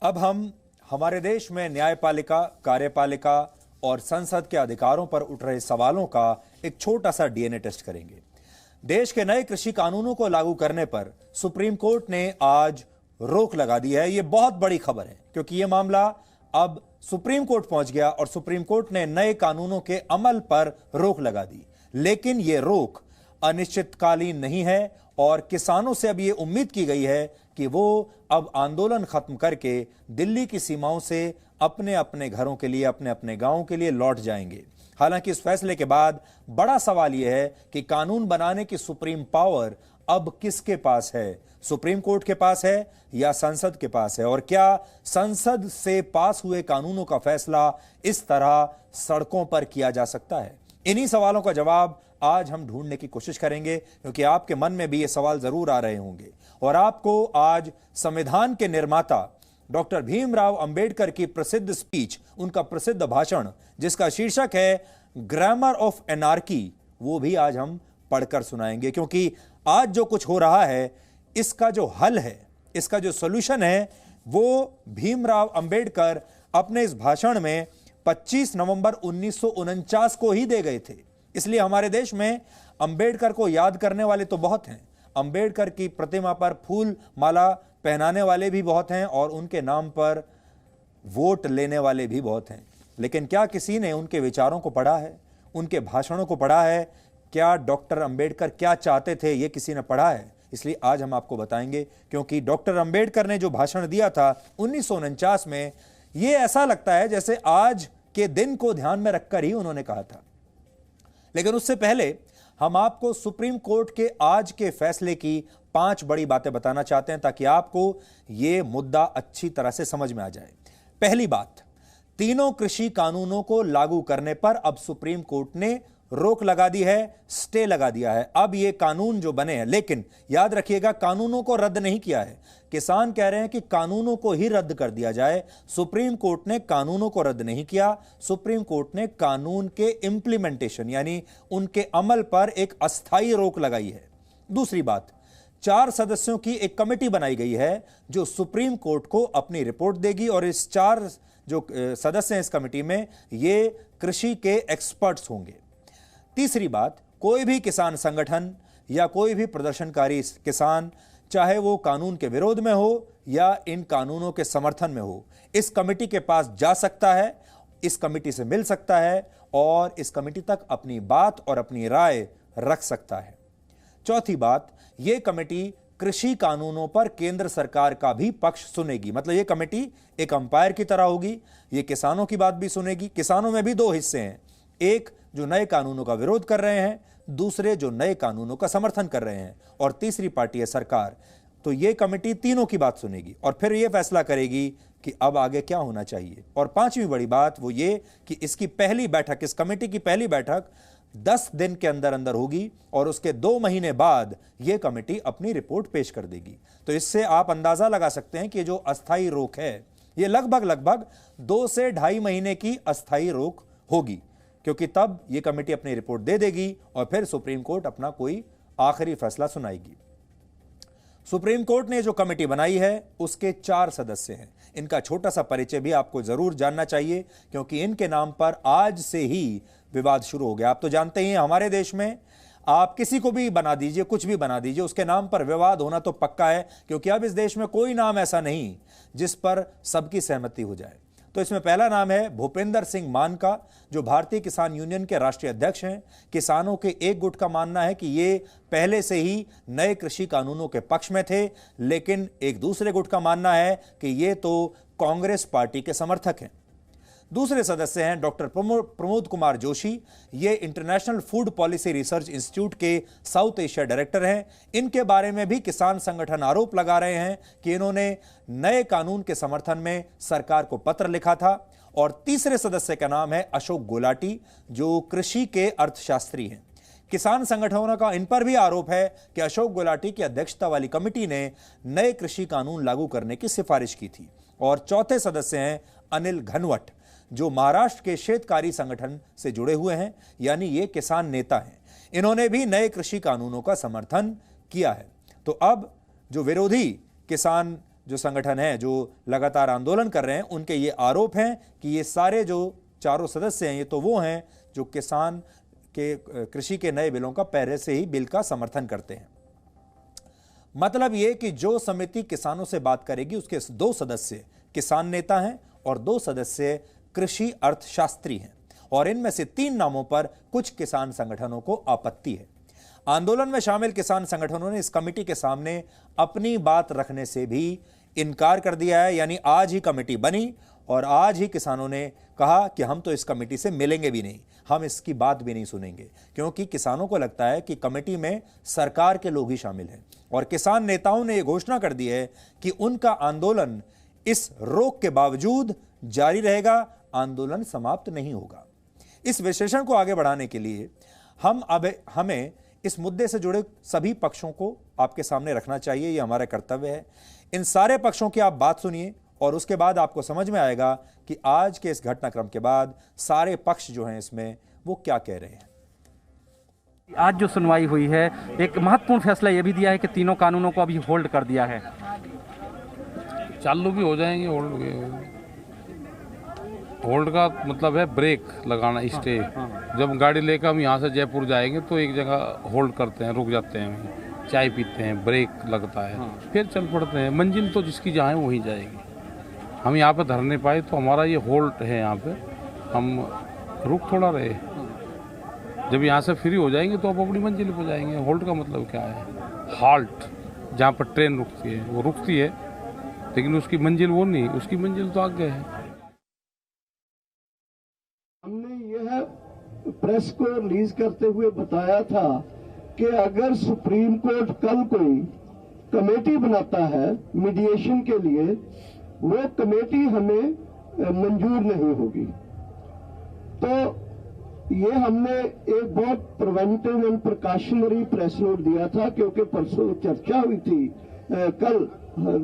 अब हम हमारे देश में न्यायपालिका, कार्यपालिका और संसद के अधिकारों पर उठ रहे सवालों का एक छोटा सा डीएनए टेस्ट करेंगे। देश के नए कृषि कानूनों को लागू करने पर सुप्रीम कोर्ट ने आज रोक लगा दी है। यह बहुत बड़ी खबर है क्योंकि यह मामला अब सुप्रीम कोर्ट पहुंच गया और सुप्रीम कोर्ट ने नए कानूनों के अमल पर रोक लगा दी। लेकिन यह रोक अनिश्चितकालीन नहीं है और किसानों से अब यह उम्मीद की गई है कि वो अब आंदोलन खत्म करके दिल्ली की सीमाओं से अपने अपने घरों के लिए, अपने अपने गांवों के लिए लौट जाएंगे। हालांकि इस फैसले के बाद बड़ा सवाल यह है कि कानून बनाने की सुप्रीम पावर अब किसके पास है? सुप्रीम कोर्ट के पास है या संसद के पास है? और क्या संसद से पास हुए कानूनों का फैसला इस तरह सड़कों पर किया जा सकता है? इन्हीं सवालों का जवाब आज हम ढूंढने की कोशिश करेंगे क्योंकि आपके मन में भी ये सवाल जरूर आ रहे होंगे और आपको आज संविधान के निर्माता डॉक्टर भीमराव अंबेडकर की प्रसिद्ध स्पीच, उनका प्रसिद्ध भाषण जिसका शीर्षक है ग्रामर ऑफ एनार्की, वो भी आज हम पढ़कर सुनाएंगे। क्योंकि आज जो कुछ हो रहा है इसका जो हल है, इसका जो सॉल्यूशन है, वो भीमराव अंबेडकर अपने इस भाषण में 25 नवंबर 1949 को ही दे गए थे। इसलिए हमारे देश में अंबेडकर को याद करने वाले तो बहुत हैं, अंबेडकर की प्रतिमा पर फूल माला पहनाने वाले भी बहुत हैं और उनके नाम पर वोट लेने वाले भी बहुत हैं। लेकिन क्या किसी ने उनके विचारों को पढ़ा है, उनके भाषणों को पढ़ा है? क्या डॉक्टर अंबेडकर क्या चाहते थे ये किसी ने पढ़ा है? इसलिए आज हम आपको बताएंगे क्योंकि डॉक्टर अंबेडकर ने जो भाषण दिया था 1949 में, ये ऐसा लगता है जैसे आज के दिन को ध्यान में रखकर ही उन्होंने कहा था। लेकिन उससे पहले हम आपको सुप्रीम कोर्ट के आज के फैसले की 5 बड़ी बातें बताना चाहते हैं ताकि आपको यह मुद्दा अच्छी तरह से समझ में आ जाए। पहली बात, तीनों कृषि कानूनों को लागू करने पर अब सुप्रीम कोर्ट ने रोक लगा दी है, स्टे लगा दिया है। अब ये कानून जो बने हैं, लेकिन याद रखिएगा कानूनों को रद्द नहीं किया है। किसान कह रहे हैं कि कानूनों को ही रद्द कर दिया जाए। सुप्रीम कोर्ट ने कानूनों को रद्द नहीं किया, सुप्रीम कोर्ट ने कानून के इंप्लीमेंटेशन यानी उनके अमल पर एक अस्थायी रोक लगाई है। दूसरी बात, 4 सदस्यों की एक कमेटी बनाई गई है जो सुप्रीम कोर्ट को अपनी रिपोर्ट देगी और इस 4 जो सदस्य हैं इस कमेटी में, ये कृषि के एक्सपर्ट्स होंगे। तीसरी बात, कोई भी किसान संगठन या कोई भी प्रदर्शनकारी किसान, चाहे वो कानून के विरोध में हो या इन कानूनों के समर्थन में हो, इस कमेटी के पास जा सकता है, इस कमेटी से मिल सकता है और इस कमेटी तक अपनी बात और अपनी राय रख सकता है। चौथी बात, यह कमेटी कृषि कानूनों पर केंद्र सरकार का भी पक्ष सुनेगी। मतलब यह कमेटी एक अंपायर की तरह होगी, यह किसानों की बात भी सुनेगी। किसानों में भी 2 हिस्से हैं, एक जो नए कानूनों का विरोध कर रहे हैं, दूसरे जो नए कानूनों का समर्थन कर रहे हैं, और तीसरी पार्टी है सरकार। तो यह कमेटी तीनों की बात सुनेगी और फिर यह फैसला करेगी कि अब आगे क्या होना चाहिए। और 5वीं बड़ी बात वो ये कि इसकी पहली बैठक, इस कमेटी की पहली बैठक 10 दिन के अंदर अंदर होगी और उसके 2 महीने बाद यह कमेटी अपनी रिपोर्ट पेश कर देगी। तो इससे आप अंदाजा लगा सकते हैं कि जो अस्थायी रोक है, यह लगभग 2 से 2.5 महीने की अस्थायी रोक होगी, क्योंकि तब यह कमेटी अपनी रिपोर्ट दे देगी और फिर सुप्रीम कोर्ट अपना कोई आखिरी फैसला सुनाएगी। सुप्रीम कोर्ट ने जो कमेटी बनाई है उसके 4 सदस्य हैं। इनका छोटा सा परिचय भी आपको जरूर जानना चाहिए क्योंकि इनके नाम पर आज से ही विवाद शुरू हो गया। आप तो जानते ही हैं हमारे देश में आप किसी को भी बना दीजिए, कुछ भी बना दीजिए, उसके नाम पर विवाद होना तो पक्का है, क्योंकि अब इस देश में कोई नाम ऐसा नहीं जिस पर सबकी सहमति हो जाए। तो इसमें पहला नाम है भूपेंद्र सिंह मान का, जो भारतीय किसान यूनियन के राष्ट्रीय अध्यक्ष हैं। किसानों के एक गुट का मानना है कि ये पहले से ही नए कृषि कानूनों के पक्ष में थे, लेकिन एक दूसरे गुट का मानना है कि ये तो कांग्रेस पार्टी के समर्थक हैं। दूसरे सदस्य हैं डॉक्टर प्रमोद कुमार जोशी, ये international food policy research institute के साउथ एशिया डायरेक्टर हैं। इनके बारे में भी किसान संगठन आरोप लगा रहे हैं कि इन्होंने नए कानून के समर्थन में सरकार को पत्र लिखा था। और तीसरे सदस्य का नाम है अशोक गुलाटी, जो कृषि के अर्थशास्त्री हैं। किसान संगठनों का इन पर भी आरोप है कि अशोक गुलाटी की अध्यक्षता वाली कमेटी ने नए कृषि कानून लागू करने की सिफारिश की थी। और चौथे सदस्य हैं अनिल घनवट, जो महाराष्ट्र के शेतकारी संगठन से जुड़े हुए हैं, यानी ये किसान नेता हैं। इन्होंने भी नए कृषि कानूनों का समर्थन किया है। तो अब जो विरोधी किसान जो संगठन हैं जो लगातार आंदोलन कर रहे हैं, उनके ये आरोप हैं कि ये सारे जो चारों सदस्य हैं ये तो वो हैं जो किसान के कृषि के नए बिलों का पहले से ही बिल का समर्थन करते हैं। मतलब ये कि जो समिति किसानों से बात करेगी उसके 2 सदस्य किसान नेता हैं और 2 सदस्य कृषि अर्थशास्त्री हैं, और इनमें से 3 नामों पर कुछ किसान संगठनों को आपत्ति है। आंदोलन में शामिल किसान संगठनों ने इस कमेटी के सामने अपनी बात रखने से भी इनकार कर दिया है। यानी आज ही कमेटी बनी और आज ही किसानों ने कहा कि हम तो इस कमेटी से मिलेंगे भी नहीं, हम इसकी बात भी नहीं सुनेंगे, क्योंकि किसानों को लगता है कि कमेटी में सरकार के लोग ही शामिल हैं। और किसान नेताओं ने यह घोषणा कर दी है कि उनका आंदोलन इस रोक के बावजूद जारी रहेगा, आंदोलन समाप्त नहीं होगा। इस विश्लेषण को आगे बढ़ाने के लिए हमें इस मुद्दे से जुड़े सभी पक्षों को आपके सामने रखना चाहिए, यह हमारा कर्तव्य है। इन सारे पक्षों की आप बात सुनिए और उसके बाद आपको समझ में आएगा कि आज के इस घटनाक्रम के बाद सारे पक्ष जो हैं इसमें वो क्या कह रहे हैं। आज जो सुनवाई हुई है, एक महत्वपूर्ण फैसला यह भी दिया है कि तीनों कानूनों को अभी होल्ड कर दिया है। चालू भी हो जाएंगे, होल्ड का मतलब है ब्रेक लगाना, स्टे। जब गाड़ी लेकर हम यहाँ से जयपुर जाएंगे तो एक जगह होल्ड करते हैं, रुक जाते हैं, चाय पीते हैं, ब्रेक लगता है, फिर चल पड़ते हैं। मंजिल तो जिसकी जहाँ है वहीं जाएगी। हम यहाँ पे धर नहीं पाए तो हमारा ये होल्ड है, यहाँ पे हम रुक थोड़ा रहे। जब यहाँ से फ्री हो जाएंगे तो आप अपनी मंजिल पर जाएंगे। होल्ड का मतलब क्या है? हाल्ट, जहाँ पर ट्रेन रुकती है वो रुकती है, लेकिन उसकी मंजिल वो नहीं, उसकी मंजिल तो आगे है। हमने यह प्रेस को रिलीज करते हुए बताया था कि अगर सुप्रीम कोर्ट कल कोई कमेटी बनाता है मीडिएशन के लिए, वो कमेटी हमें मंजूर नहीं होगी। तो ये हमने एक बहुत preventive and precautionary press note दिया था, क्योंकि परसों चर्चा हुई थी, कल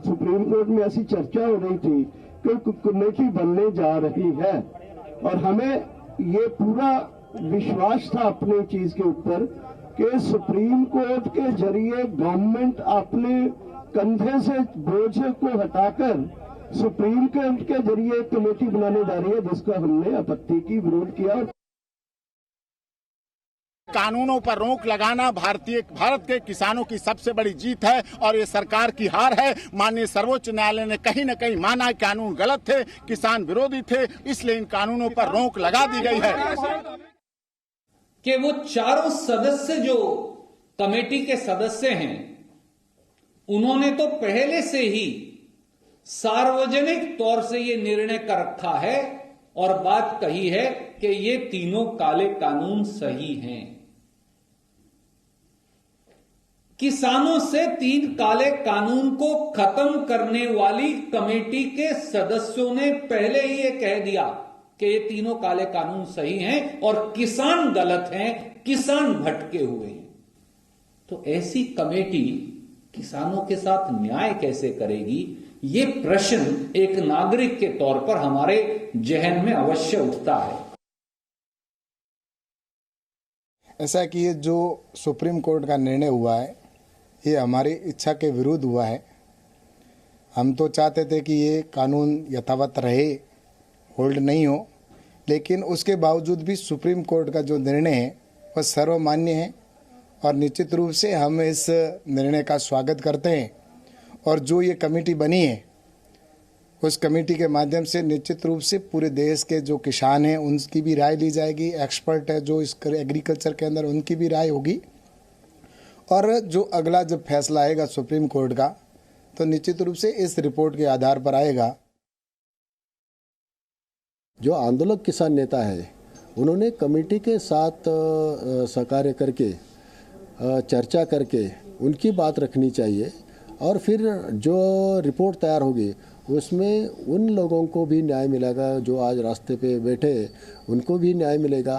सुप्रीम कोर्ट में ऐसी चर्चा हो रही थी कि कमेटी बनने जा रही है, और हमें ये पूरा विश्वास था अपनी चीज के ऊपर कि सुप्रीम कोर्ट के जरिए गवर्नमेंट अपने कंधे से बोझ को हटाकर सुप्रीम कोर्ट के जरिए कमेटी बनाने जा रही है, जिसका हमने आपत्ति की, विरोध किया। कानूनों पर रोक लगाना भारत के किसानों की सबसे बड़ी जीत है और ये सरकार की हार है। माननीय सर्वोच्च न्यायालय ने कहीं न कहीं माना कानून गलत थे, किसान विरोधी थे, इसलिए इन कानूनों पर रोक लगा दी गई है। कि वो चारों सदस्य जो कमेटी के सदस्य हैं, उन्होंने तो पहले से ही सार्वजनिक तौर से ये निर्णय कर रखा है और बात कही है कि ये तीनों काले कानून सही हैं। किसानों से 3 काले कानून को खत्म करने वाली कमेटी के सदस्यों ने पहले ही ये कह दिया कि ये तीनों काले कानून सही हैं और किसान गलत हैं, किसान भटके हुए हैं। तो ऐसी कमेटी किसानों के साथ न्याय कैसे करेगी, ये प्रश्न एक नागरिक के तौर पर हमारे जहन में अवश्य उठता है। ऐसा कि ये जो सुप्रीम कोर्ट का निर्णय हुआ है ये हमारी इच्छा के विरुद्ध हुआ है। हम तो चाहते थे कि ये कानून यथावत रहे, होल्ड नहीं हो, लेकिन उसके बावजूद भी सुप्रीम कोर्ट का जो निर्णय है वह सर्वमान्य है और निश्चित रूप से हम इस निर्णय का स्वागत करते हैं। और जो ये कमेटी बनी है उस कमेटी के माध्यम से निश्चित रूप से पूरे देश के जो किसान हैं उनकी भी राय ली जाएगी, एक्सपर्ट है जो इस एग्रीकल्चर के अंदर उनकी भी राय होगी, और जो अगला जब फैसला आएगा सुप्रीम कोर्ट का तो निश्चित रूप से इस रिपोर्ट के आधार पर आएगा। जो आंदोलक किसान नेता है उन्होंने कमेटी के साथ सहकार्य करके चर्चा करके उनकी बात रखनी चाहिए, और फिर जो रिपोर्ट तैयार होगी उसमें उन लोगों को भी न्याय मिलेगा जो आज रास्ते पे बैठे, उनको भी न्याय मिलेगा।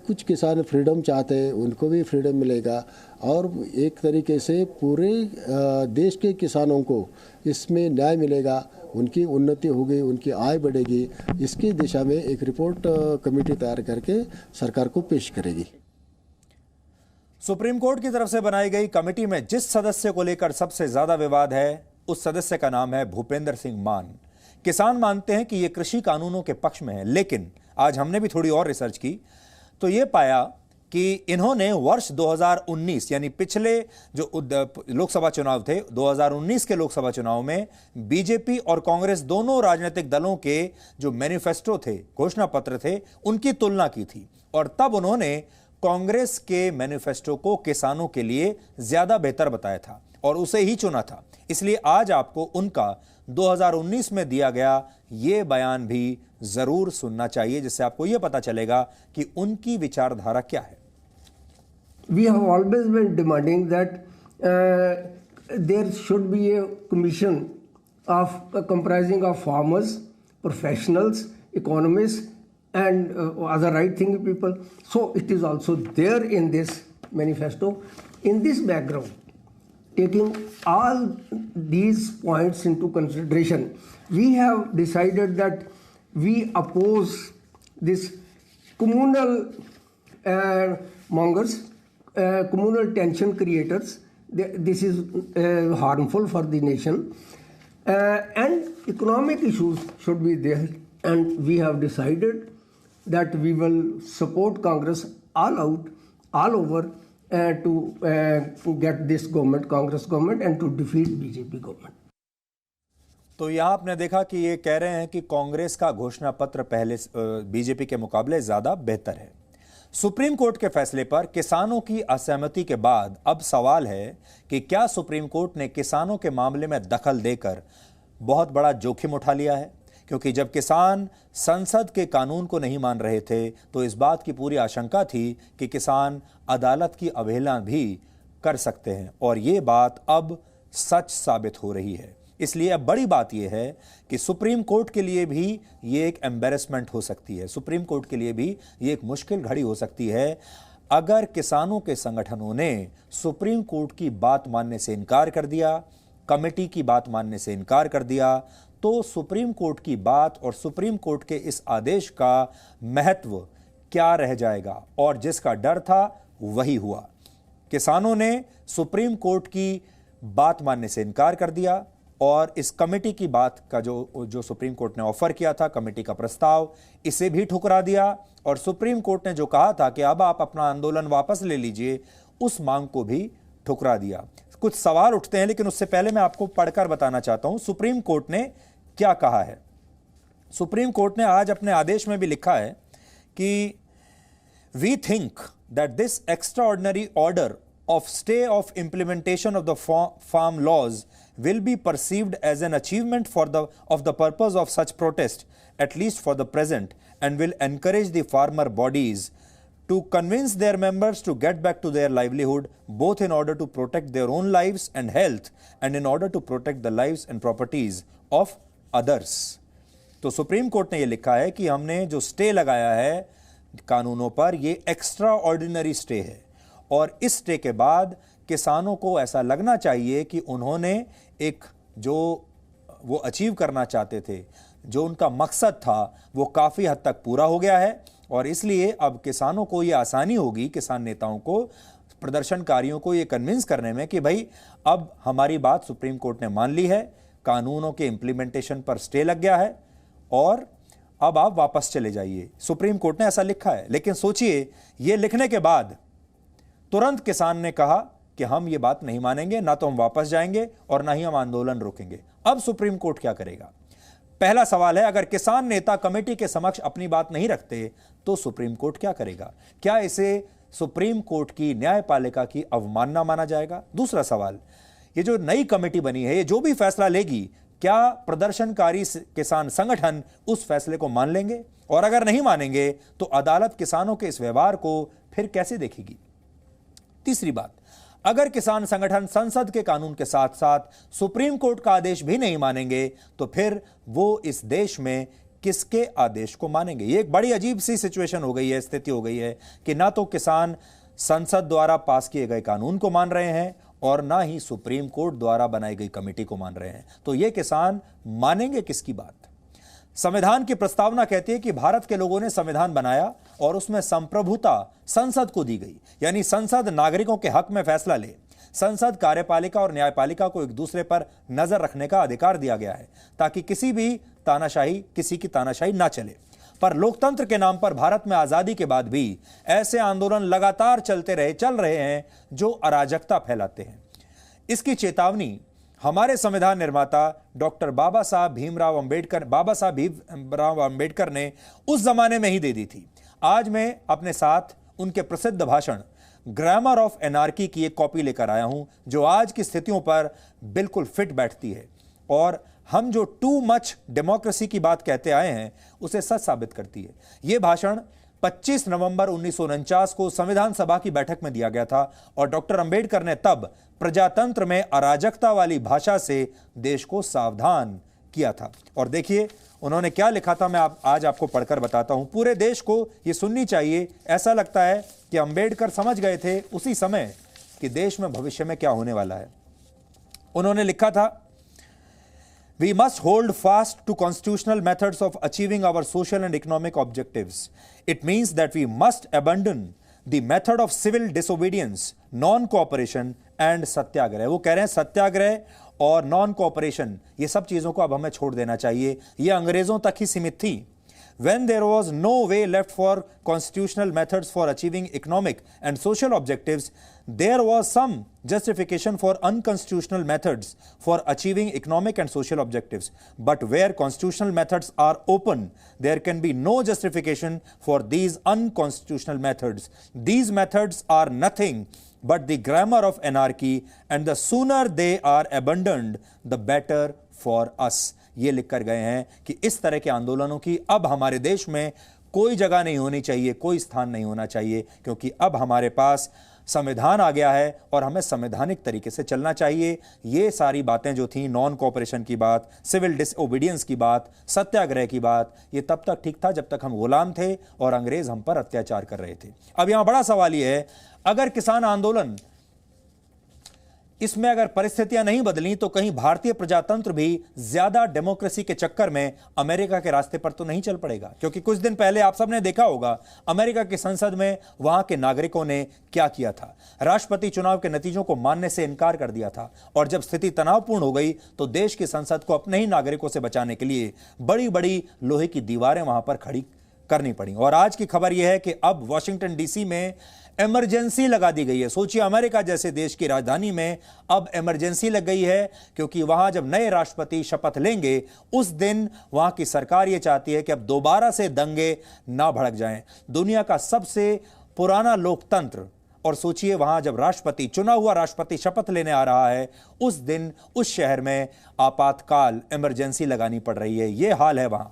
कुछ किसान फ्रीडम चाहते हैं, उनको भी फ्रीडम मिलेगा, और एक तरीके से पूरे देश के किसानों को इसमें न्याय मिलेगा, उनकी उन्नति होगी, उनकी आय बढ़ेगी। इसकी दिशा में एक रिपोर्ट कमेटी तैयार करके सरकार को पेश करेगी। सुप्रीम कोर्ट की तरफ से बनाई गई कमेटी में जिस सदस्य को लेकर सबसे ज्यादा विवाद है उस सदस्य का नाम है भूपेंद्र सिंह मान। किसान मानते हैं कि ये कृषि कानूनों के पक्ष में है, लेकिन आज हमने भी थोड़ी और रिसर्च की तो ये पाया कि इन्होंने वर्ष 2019 यानी पिछले जो लोकसभा चुनाव थे, 2019 के लोकसभा चुनाव में बीजेपी और कांग्रेस दोनों राजनीतिक दलों के जो मैनिफेस्टो थे, घोषणा पत्र थे, उनकी तुलना की थी और तब उन्होंने कांग्रेस के मैनिफेस्टो को किसानों के लिए ज्यादा बेहतर बताया था और उसे ही चुना था। इसलिए आज आपको उनका 2019 में दिया गया ये बयान भी जरूर सुनना चाहिए, जिससे आपको यह पता चलेगा कि उनकी विचारधारा क्या है। We have always been demanding that there should be a commission of comprising of farmers, professionals, economists, and other right-thinking people. So it is also there in this manifesto. In this background, taking all these points into consideration, we have decided that we oppose this communal mongers, communal tension creators. This is harmful for the nation, and economic issues should be there. And we have decided that we will support Congress all out, all over, to get this government, Congress government, and to defeat BJP government. तो यहां आपने देखा कि ये कह रहे हैं कि कांग्रेस का घोषणा पत्र पहले बीजेपी के मुकाबले ज्यादा बेहतर है। सुप्रीम कोर्ट के फैसले पर किसानों की असहमति के बाद अब सवाल है कि क्या सुप्रीम कोर्ट ने किसानों के मामले में दखल देकर बहुत बड़ा जोखिम उठा लिया है? क्योंकि जब किसान संसद के कानून को नहीं मान रहे थे तो इस बात की पूरी आशंका थी कि किसान अदालत की अवहेलना भी कर सकते हैं और ये बात अब सच साबित हो रही है। इसलिए अब बड़ी बात यह है कि सुप्रीम कोर्ट के लिए भी ये एक एम्बैरेसमेंट हो सकती है, सुप्रीम कोर्ट के लिए भी ये एक मुश्किल घड़ी हो सकती है अगर किसानों के संगठनों ने सुप्रीम कोर्ट की बात मानने से इनकार कर दिया, कमेटी की बात मानने से इनकार कर दिया, तो सुप्रीम कोर्ट की बात और सुप्रीम कोर्ट के इस आदेश का महत्व क्या रह जाएगा। और जिसका डर था वही हुआ। किसानों ने सुप्रीम कोर्ट की बात मानने से इनकार कर दिया और इस कमेटी की बात का जो सुप्रीम कोर्ट ने ऑफर किया था, कमेटी का प्रस्ताव, इसे भी ठुकरा दिया और सुप्रीम कोर्ट ने जो कहा था कि अब आप अपना आंदोलन वापस ले लीजिए, उस मांग को भी ठुकरा दिया। कुछ सवाल उठते हैं, लेकिन उससे पहले मैं आपको पढ़कर बताना चाहता हूं सुप्रीम कोर्ट ने क्या कहा है। सुप्रीम कोर्ट ने आज अपने आदेश में भी लिखा है कि we think that this extraordinary order of stay of implementation of the farm laws will be perceived as an achievement of the purpose of such protest, at least for the present, and will encourage the farmer bodies to convince their members to get back to their livelihood, both in order to protect their own lives and health and in order to protect the lives and properties of others. तो supreme court ने यह लिखा है कि हमने जो stay लगाया है कानूनों पर, ये एक्स्ट्रा ऑर्डिनरी स्टे है और इस स्टे के बाद किसानों को ऐसा लगना चाहिए कि उन्होंने एक जो वो अचीव करना चाहते थे, जो उनका मकसद था, वो काफ़ी हद तक पूरा हो गया है और इसलिए अब किसानों को ये आसानी होगी, किसान नेताओं को, प्रदर्शनकारियों को ये कन्विंस करने में कि भाई अब हमारी बात सुप्रीम कोर्ट ने मान ली है, कानूनों के इम्प्लीमेंटेशन पर स्टे लग गया है और अब आप वापस चले जाइए। सुप्रीम कोर्ट ने ऐसा लिखा है। लेकिन सोचिए, ये लिखने के बाद तुरंत किसान ने कहा कि हम ये बात नहीं मानेंगे, ना तो हम वापस जाएंगे और ना ही हम आंदोलन रोकेंगे। अब सुप्रीम कोर्ट क्या करेगा? पहला सवाल है, अगर किसान नेता कमेटी के समक्ष अपनी बात नहीं रखते तो सुप्रीम कोर्ट क्या करेगा? क्या इसे सुप्रीम कोर्ट की न्यायपालिका की अवमानना माना जाएगा? दूसरा सवाल, ये जो नई कमेटी बनी है, ये जो भी फैसला लेगी, क्या प्रदर्शनकारी किसान संगठन उस फैसले को मान लेंगे? और अगर नहीं मानेंगे तो अदालत किसानों के इस व्यवहार को फिर कैसे देखेगी? तीसरी बात, अगर किसान संगठन संसद के कानून के साथ साथ सुप्रीम कोर्ट का आदेश भी नहीं मानेंगे तो फिर वो इस देश में किसके आदेश को मानेंगे? ये एक बड़ी अजीब सी सिचुएशन हो गई है, स्थिति हो गई है कि ना तो किसान संसद द्वारा पास किए गए कानून को मान रहे हैं और ना ही सुप्रीम कोर्ट द्वारा बनाई गई कमेटी को मान रहे हैं। तो ये किसान मानेंगे किसकी बात? संविधान की प्रस्तावना कहती है कि भारत के लोगों ने संविधान बनाया और उसमें संप्रभुता संसद को दी गई, यानी संसद नागरिकों के हक में फैसला ले। संसद, कार्यपालिका और न्यायपालिका को एक दूसरे पर नजर रखने का अधिकार दिया गया है ताकि किसी की तानाशाही ना चले। पर लोकतंत्र के नाम पर भारत में आजादी के बाद भी ऐसे आंदोलन लगातार चल रहे हैं जो अराजकता फैलाते हैं। इसकी चेतावनी हमारे संविधान निर्माता डॉक्टर बाबा साहब भीमराव अंबेडकर ने उस जमाने में ही दे दी थी। आज मैं अपने साथ उनके प्रसिद्ध भाषण ग्रामर ऑफ एनार्की की एक कॉपी लेकर आया हूं, जो आज की स्थितियों पर बिल्कुल फिट बैठती है और हम जो टू मच डेमोक्रेसी की बात कहते आए हैं उसे सच साबित करती है। यह भाषण 25 नवंबर 1949 को संविधान सभा की बैठक में दिया गया था और डॉक्टर अंबेडकर ने तब प्रजातंत्र में अराजकता वाली भाषा से देश को सावधान किया था। और देखिए उन्होंने क्या लिखा था, मैं आज आपको पढ़कर बताता हूं। पूरे देश को यह सुननी चाहिए। ऐसा लगता है कि अंबेडकर समझ गए थे उसी समय कि देश में भविष्य में क्या होने वाला है। उन्होंने लिखा था, We must hold fast to constitutional methods of achieving our social and economic objectives. It means that we must abandon the method of civil disobedience, non-cooperation and सत्याग्रह। वो कह रहे हैं सत्याग्रह और नॉन कोऑपरेशन, ये सब चीजों को अब हमें छोड़ देना चाहिए। ये अंग्रेजों तक ही सीमित थी। When there was no way left for constitutional methods for achieving economic and social objectives, there was some justification for unconstitutional methods for achieving economic and social objectives. But where constitutional methods are open, there can be no justification for these unconstitutional methods. These methods are nothing but the grammar of anarchy, and the sooner they are abandoned, the better for us. ये लिख कर गए हैं कि इस तरह के आंदोलनों की अब हमारे देश में कोई जगह नहीं होनी चाहिए, कोई स्थान नहीं होना चाहिए, क्योंकि अब हमारे पास संविधान आ गया है और हमें संवैधानिक तरीके से चलना चाहिए। ये सारी बातें जो थी, नॉन कोऑपरेशन की बात, सिविल डिसओबीडियंस की बात, सत्याग्रह की बात, ये तब तक ठीक था जब तक हम गुलाम थे और अंग्रेज हम पर अत्याचार कर रहे थे। अब यहां बड़ा सवाल यह है, अगर किसान आंदोलन इसमें अगर परिस्थितियां नहीं बदली तो कहीं भारतीय प्रजातंत्र भी ज्यादा डेमोक्रेसी के चक्कर में अमेरिका के रास्ते पर तो नहीं चल पड़ेगा। क्योंकि कुछ दिन पहले आप सबने देखा होगा अमेरिका की संसद में वहां के नागरिकों ने क्या किया था। राष्ट्रपति चुनाव के नतीजों को मानने से इनकार कर दिया था और जब स्थिति तनावपूर्ण हो गई तो देश की संसद को अपने ही नागरिकों से बचाने के लिए बड़ी बड़ी लोहे की दीवारें वहां पर खड़ी करनी पड़ी। और आज की खबर यह है कि अब वॉशिंगटन डीसी में इमरजेंसी लगा दी गई है। सोचिए, अमेरिका जैसे देश की राजधानी में अब इमरजेंसी लग गई है, क्योंकि वहां जब नए राष्ट्रपति शपथ लेंगे उस दिन वहां की सरकार यह चाहती है कि अब दोबारा से दंगे ना भड़क जाएं। दुनिया का सबसे पुराना लोकतंत्र, और सोचिए वहां जब राष्ट्रपति, चुना हुआ राष्ट्रपति शपथ लेने आ रहा है, उस दिन उस शहर में आपातकाल इमरजेंसी लगानी पड़ रही है। यह हाल है वहां।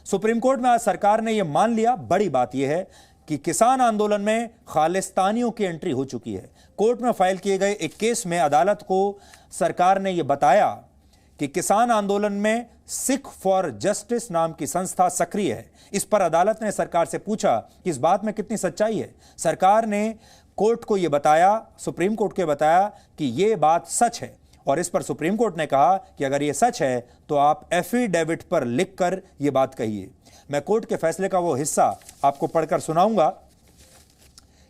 सुप्रीम कोर्ट में आज सरकार ने यह मान लिया। बड़ी बात यह है कि किसान आंदोलन में खालिस्तानियों की एंट्री हो चुकी है। कोर्ट में फाइल किए गए एक केस में अदालत को सरकार ने यह बताया कि किसान आंदोलन में सिख फॉर जस्टिस नाम की संस्था सक्रिय है। इस पर अदालत ने सरकार से पूछा कि इस बात में कितनी सच्चाई है। सरकार ने कोर्ट को यह बताया, सुप्रीम कोर्ट को बताया कि यह बात सच है। और इस पर सुप्रीम कोर्ट ने कहा कि अगर यह सच है तो आप एफिडेविट पर लिखकर यह बात कहिए। मैं कोर्ट के फैसले का वो हिस्सा आपको पढ़कर सुनाऊंगा,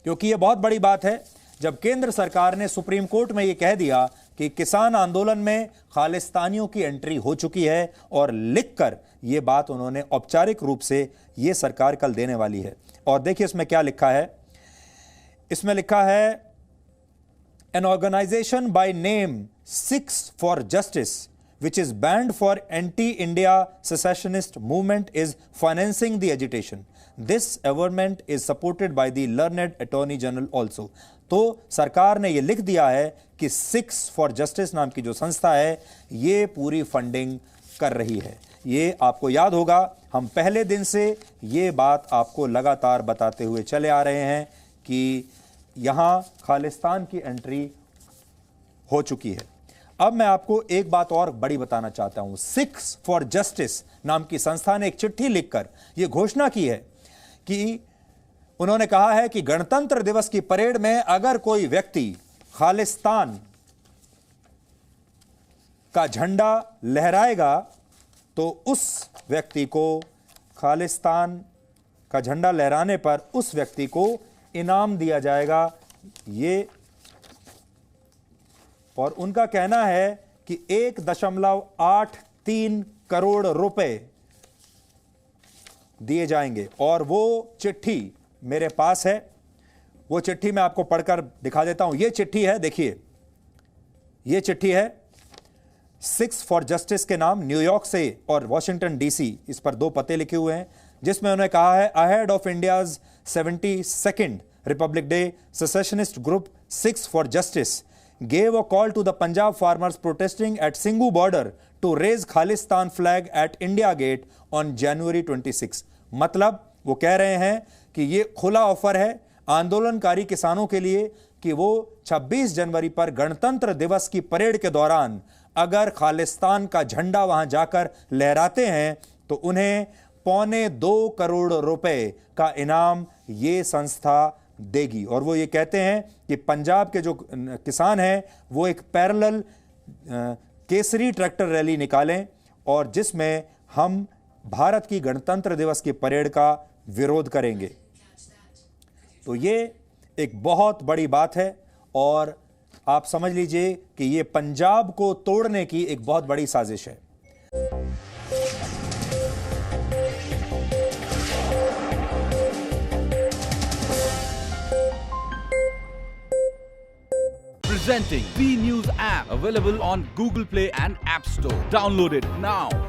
क्योंकि यह बहुत बड़ी बात है। जब केंद्र सरकार ने सुप्रीम कोर्ट में यह कह दिया कि किसान आंदोलन में खालिस्तानियों की एंट्री हो चुकी है और लिखकर यह बात उन्होंने औपचारिक रूप से यह सरकार कल देने वाली है। और देखिए इसमें क्या लिखा है। इसमें लिखा है, an organization by name Sikhs for Justice, which is banned for anti-India secessionist movement, is financing the agitation. This government is supported by the learned Attorney General also. तो सरकार ने ये लिख दिया है कि Sikhs for Justice नाम की जो संस्था है ये पूरी फंडिंग कर रही है। ये आपको याद होगा, हम पहले दिन से ये बात आपको लगातार बताते हुए चले आ रहे हैं कि यहां खालिस्तान की एंट्री हो चुकी है। अब मैं आपको एक बात और बड़ी बताना चाहता हूं। सिख्स फॉर जस्टिस नाम की संस्था ने एक चिट्ठी लिखकर यह घोषणा की है कि उन्होंने कहा है कि गणतंत्र दिवस की परेड में अगर कोई व्यक्ति खालिस्तान का झंडा लहराएगा तो उस व्यक्ति को, खालिस्तान का झंडा लहराने पर उस व्यक्ति को इनाम दिया जाएगा। ये और उनका कहना है कि 1.83 करोड़ रुपए दिए जाएंगे। और वो चिट्ठी मेरे पास है, वो चिट्ठी मैं आपको पढ़कर दिखा देता हूं। ये चिट्ठी है, देखिए ये चिट्ठी है 6 फॉर जस्टिस के नाम, न्यूयॉर्क से और वॉशिंगटन डीसी, इस पर 2 पते लिखे हुए हैं, जिसमें उन्होंने कहा है ahead of India's 72nd Republic day, secessionist group 6 for justice gave a call to the Punjab farmers protesting at Singhu border to raise Khalistan flag at India Gate on January 26। मतलब वो कह रहे हैं कि ये खुला ऑफर है आंदोलनकारी किसानों के लिए कि वो 26 जनवरी पर गणतंत्र दिवस की परेड के दौरान अगर खालिस्तान का झंडा वहां जाकर लहराते हैं तो उन्हें 1.25 करोड़ रुपए का इनाम ये संस्था देगी। और वो ये कहते हैं कि पंजाब के जो किसान हैं वो एक पैरेलल केसरी ट्रैक्टर रैली निकालें और जिसमें हम भारत की गणतंत्र दिवस की परेड का विरोध करेंगे। तो ये एक बहुत बड़ी बात है और आप समझ लीजिए कि ये पंजाब को तोड़ने की एक बहुत बड़ी साजिश है। Presenting V News app, available on Google Play and App Store. Download it now.